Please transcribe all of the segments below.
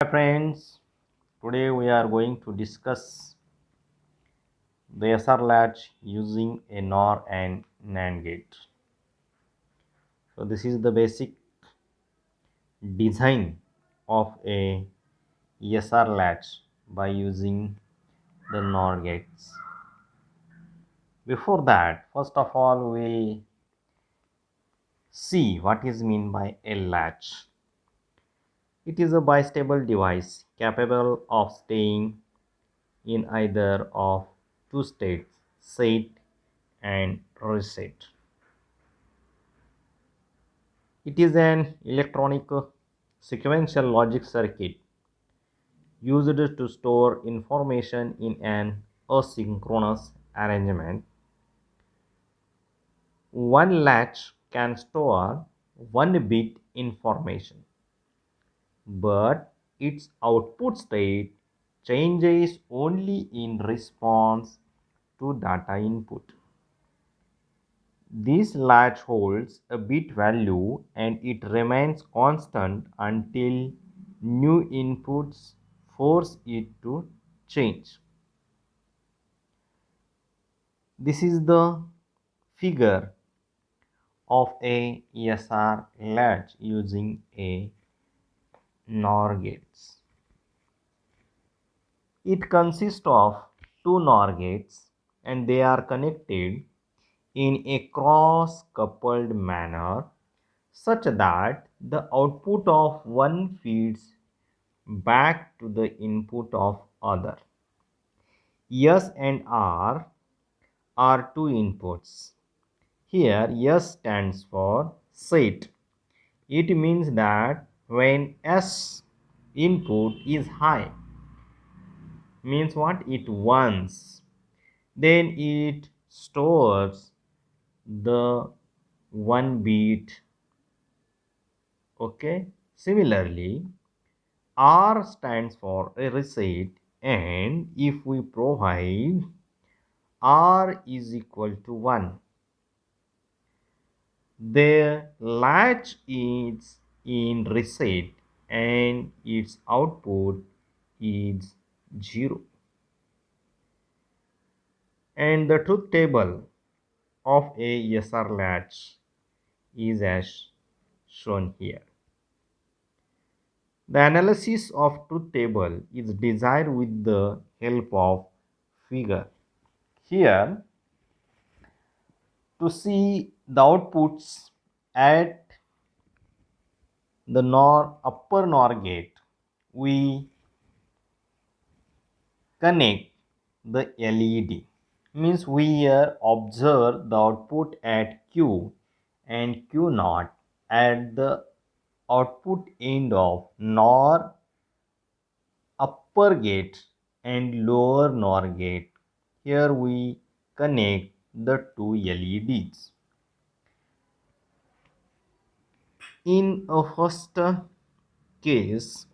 Friends, today we are going to discuss the SR latch using a NOR and NAND gate. So this is the basic design of a SR latch by using the NOR gates. Before that, first of all, we'll see what is meant by a latch. It is a bistable device capable of staying in either of two states, set and reset. It is an electronic sequential logic circuit used to store information in an asynchronous arrangement. One latch can store one bit information, but its output state changes only in response to data input. This latch holds a bit value and it remains constant until new inputs force it to change. This is the figure of a SR latch using a NOR gates. It consists of two NOR gates and they are connected in a cross-coupled manner such that the output of one feeds back to the input of other. S and R are two inputs. Here S stands for set. It means that when S input is high, means what it wants, then it stores the one bit. Okay, similarly R stands for a reset, and if we provide R is equal to 1, the latch is in reset and its output is 0. And the truth table of a SR latch is as shown here. The analysis of truth table is designed with the help of figure. Here, to see the outputs at the upper NOR gate, we connect the LED. Means we here observe the output at Q and Q naught at the output end of NOR upper gate and lower NOR gate. Here we connect the two LEDs. In a first case,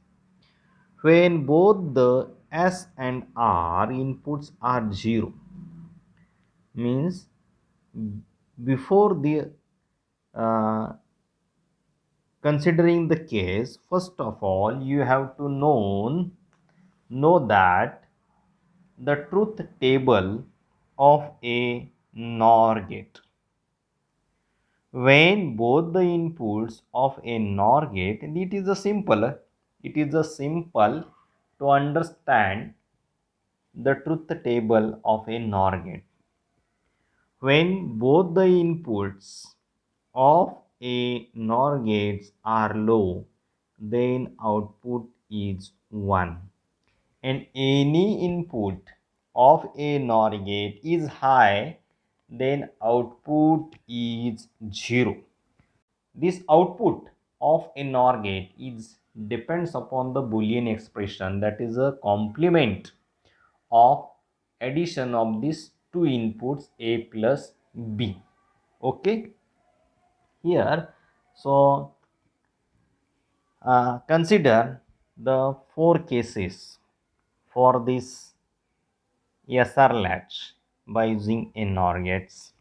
when both the S and R inputs are 0, means before the considering the case, first of all you have to know that the truth table of a NOR gate. When both the inputs of a NOR gate, and it is a simple to understand the truth table of a NOR gate. When both the inputs of a NOR gates are low, then output is 1, and any input of a NOR gate is high, then output is 0. This output of a NOR gate is depends upon the Boolean expression, that is a complement of addition of these two inputs A plus B. Okay, here so consider the 4 cases for this SR latch by using a NOR gates.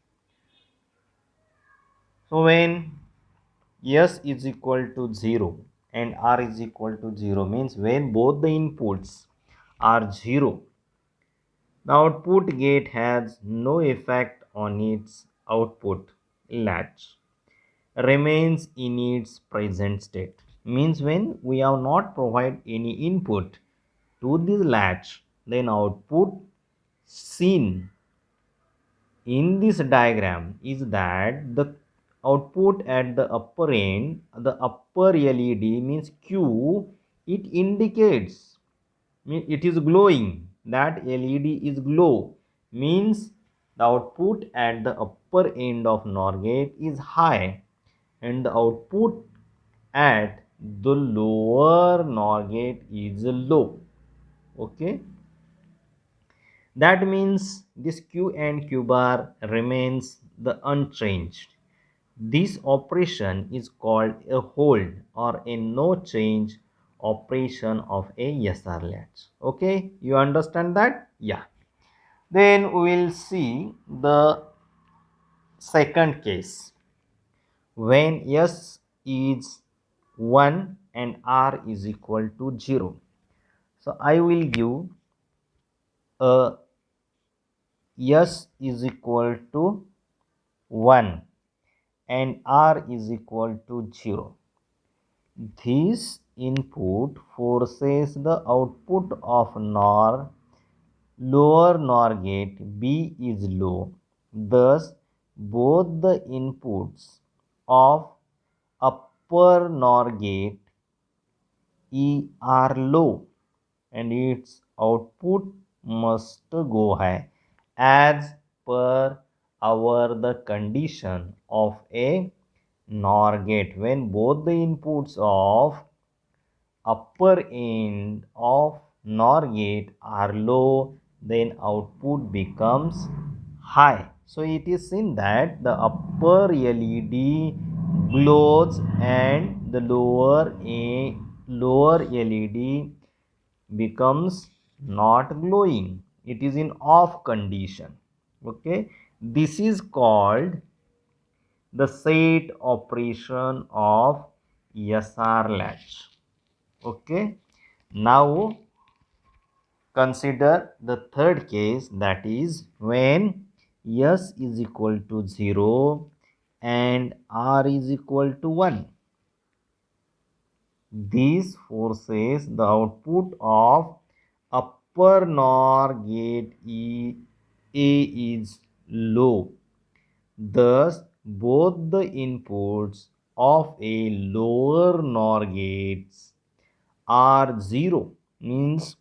So when S is equal to 0, and R is equal to 0, means when both the inputs are 0, the output gate has no effect on its output latch, remains in its present state. Means when we have not provided any input to this latch, then output seen in this diagram is that the output at the upper end, the upper LED means Q, it indicates, it is glowing, that LED is glow, means the output at the upper end of NOR gate is high and the output at the lower NOR gate is low. Okay, that means this Q and Q bar remains the unchanged. This operation is called a hold or a no change operation of a SR latch. Okay, you understand that? Yeah. Then we will see the second case when S is 1 and R is equal to 0. So I will give a S is equal to 1 and R is equal to 0. This input forces the output of NOR lower NOR gate B is low. Thus, both the inputs of upper NOR gate E are low and its output must go high as per our the condition of a NOR gate. When both the inputs of upper end of NOR gate are low, then output becomes high. So it is seen that the upper LED glows and the lower LED becomes not glowing. It is in off condition. Okay, this is called the set operation of SR latch. Okay, now consider the third case, that is when S is equal to 0 and R is equal to 1. This forces the output of upper NOR gate A is low. Thus, both the inputs of a lower NOR gates are 0, means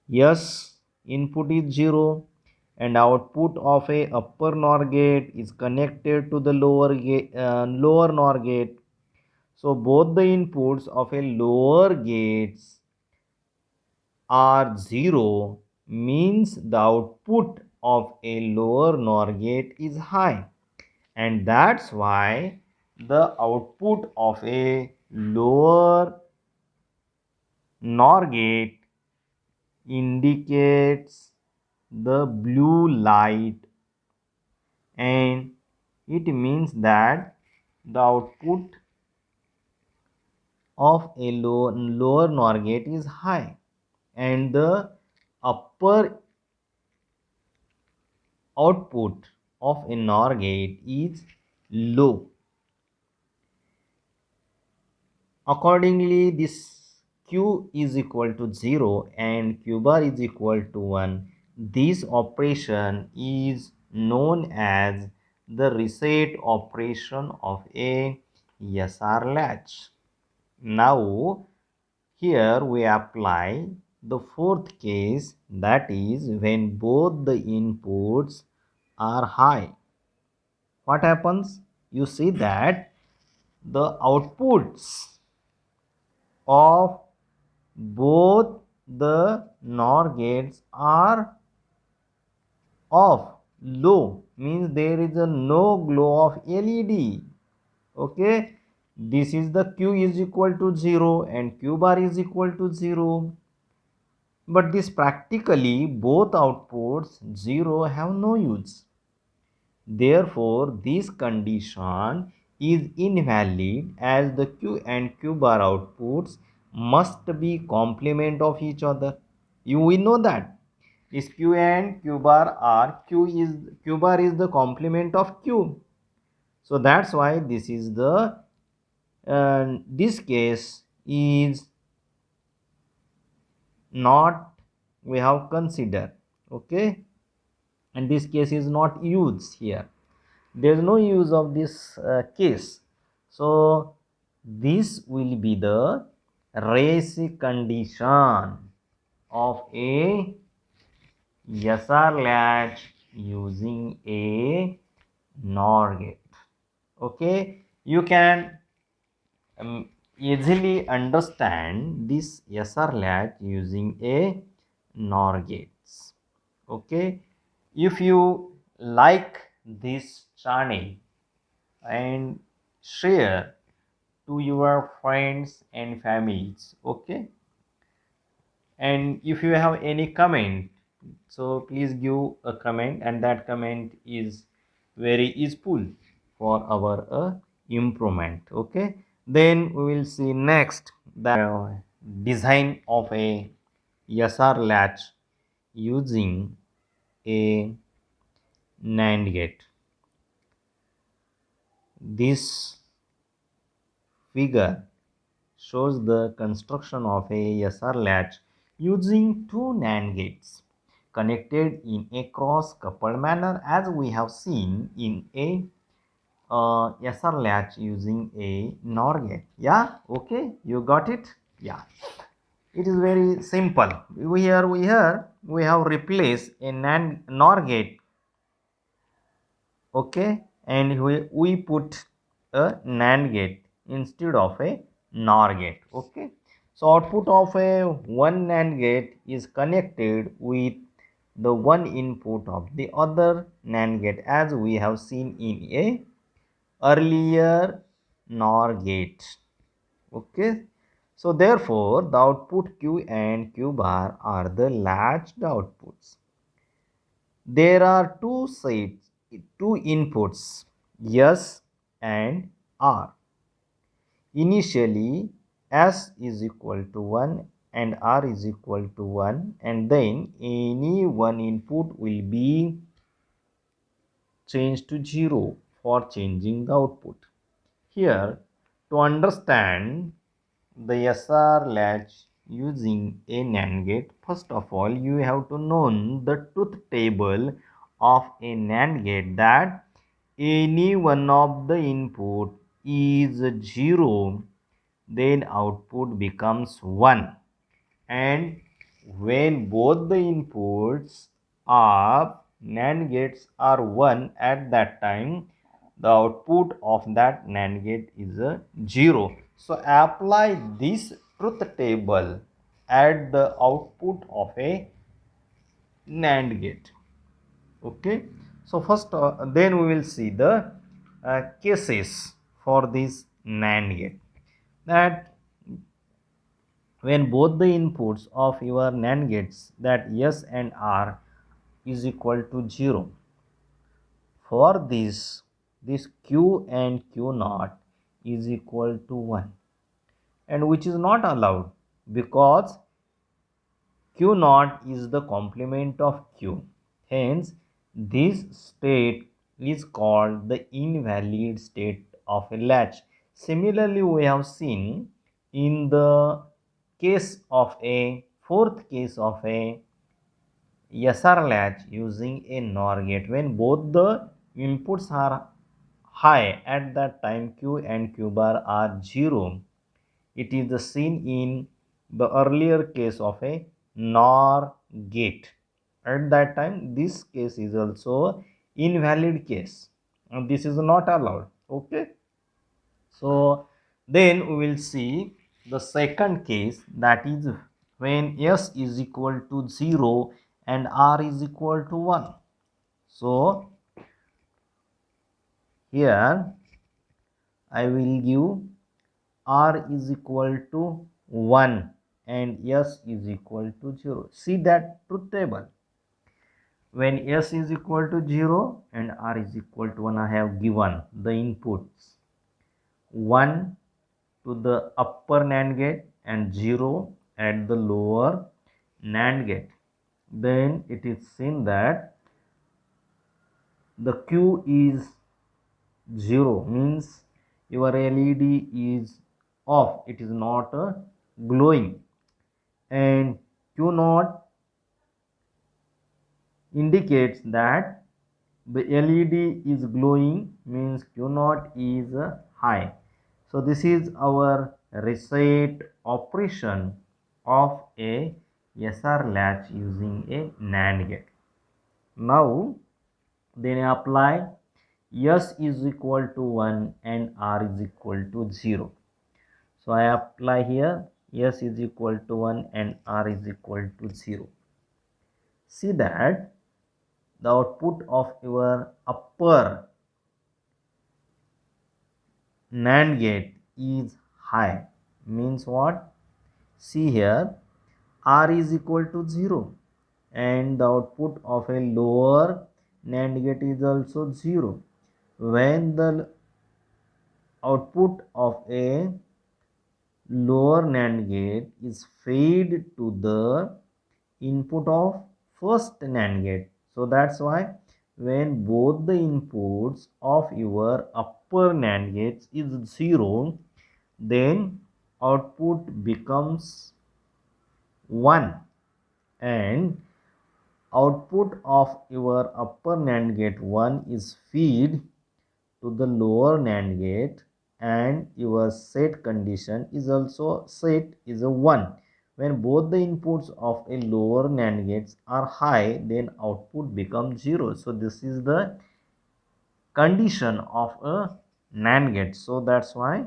yes, input is 0 and output of a upper NOR gate is connected to the lower NOR gate. So both the inputs of a lower gates are 0, means the output of a lower NOR gate is high, and that's why the output of a lower NOR gate indicates the blue light, and it means that the output of a lower NOR gate is high and the upper output of a NOR gate is low. Accordingly, this Q is equal to 0 and Q bar is equal to 1. This operation is known as the reset operation of a SR latch. Now, here we apply the fourth case, that is when both the inputs are high. What happens? You see that the outputs of both the NOR gates are off, low, means there is a no glow of LED. Okay, this is the Q is equal to 0 and Q bar is equal to 0. But this practically both outputs 0 have no use. Therefore, this condition is invalid as the q and q bar outputs must be complement of each other. We know that is q and q bar are q bar is the complement of q. So that's why this is the this case is not we have considered. Okay, and this case is not used here. There is no use of this case. So this will be the race condition of a SR latch using a NOR gate. Okay, you can easily understand this SR latch using a NOR gates. Okay, if you like this channel and share to your friends and families. Okay, and if you have any comment, so please give a comment, and that comment is very useful for our improvement. Okay, then we will see next the design of a SR latch using a NAND gate. This figure shows the construction of a SR latch using two NAND gates connected in a cross-coupled manner, as we have seen in a SR latch using a NOR gate. Yeah, okay, you got it. Yeah, it is very simple. We have replaced a NAND NOR gate. Okay, and we put a NAND gate instead of a NOR gate. Okay, so output of a one NAND gate is connected with the one input of the other NAND gate, as we have seen in a earlier NOR gate. Okay, so therefore the output q and q bar are the latched outputs. There are two inputs, S and R. Initially, S is equal to 1 and R is equal to 1, and then any one input will be changed to 0 for changing the output. Here, to understand the SR latch using a NAND gate, first of all you have to know the truth table of a NAND gate, that any one of the input is 0, then output becomes 1, and when both the inputs of NAND gates are 1, at that time the output of that NAND gate is a 0. So apply this truth table at the output of a NAND gate. Okay, so first then we will see the cases for this NAND gate, that when both the inputs of your NAND gates, that S and R, is equal to 0, for this q and q naught is equal to 1, and which is not allowed because q naught is the complement of q. Hence this state is called the invalid state of a latch. Similarly, we have seen in the case of a fourth case of a SR latch using a NOR gate, when both the inputs are high, at that time q and q bar are 0. It is the seen in the earlier case of a NOR gate. At that time this case is also invalid case, and this is not allowed. Okay, so then we will see the second case, that is when S is equal to 0 and R is equal to 1. So here I will give R is equal to 1 and S is equal to 0. See that truth table. When S is equal to 0 and R is equal to 1, I have given the inputs. 1 to the upper NAND gate and 0 at the lower NAND gate. Then it is seen that the Q is 0, means your LED is off, it is not glowing, and Q naught indicates that the LED is glowing, means Q naught is high. So this is our reset operation of a SR latch using a NAND gate. Now then apply S is equal to 1 and R is equal to 0. So I apply here S is equal to 1 and R is equal to 0. See that the output of your upper NAND gate is high, means what? See here, R is equal to 0 and the output of a lower NAND gate is also 0. When the output of a lower NAND gate is fed to the input of first NAND gate. So that's why when both the inputs of your upper NAND gates is 0, then output becomes 1 and output of your upper NAND gate 1 is fed to the lower NAND gate and your set condition is also set is a 1. When both the inputs of a lower NAND gates are high, then output becomes 0. So this is the condition of a NAND gate. So that's why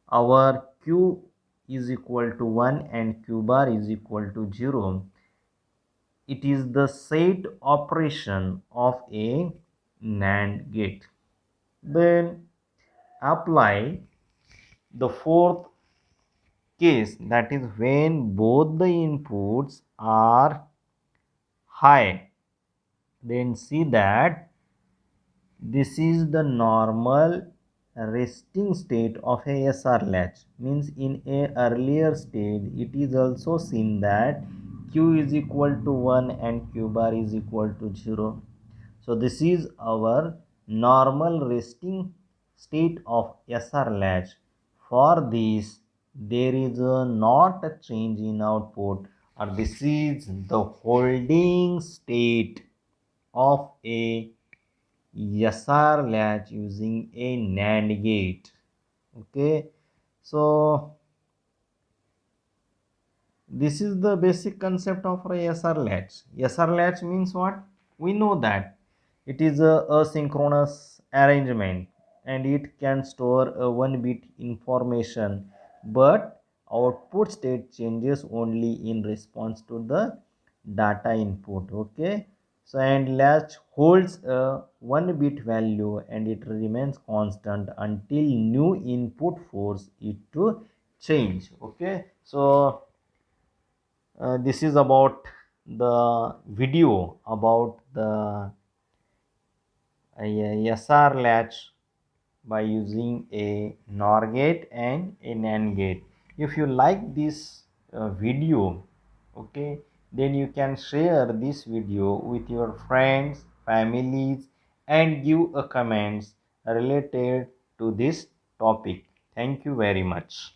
our Q is equal to 1 and Q bar is equal to 0. It is the set operation of a NAND gate. Then apply the fourth case, that is when both the inputs are high. Then see that this is the normal resting state of a SR latch, means in a earlier stage it is also seen that Q is equal to 1 and Q bar is equal to 0. So this is our normal resting state of SR latch. For this there is not a change in output, or this is the holding state of a SR latch using a NAND gate. Okay, so this is the basic concept of a SR latch. SR latch means what? We know that it is a asynchronous arrangement and it can store a 1-bit information, but output state changes only in response to the data input. Okay, so and latch holds a 1-bit value and it remains constant until new input force it to change. Okay, so this is about the video about the SR latch by using a NOR gate and a NAND gate. If you like this video, okay, then you can share this video with your friends, families, and give a comments related to this topic. Thank you very much.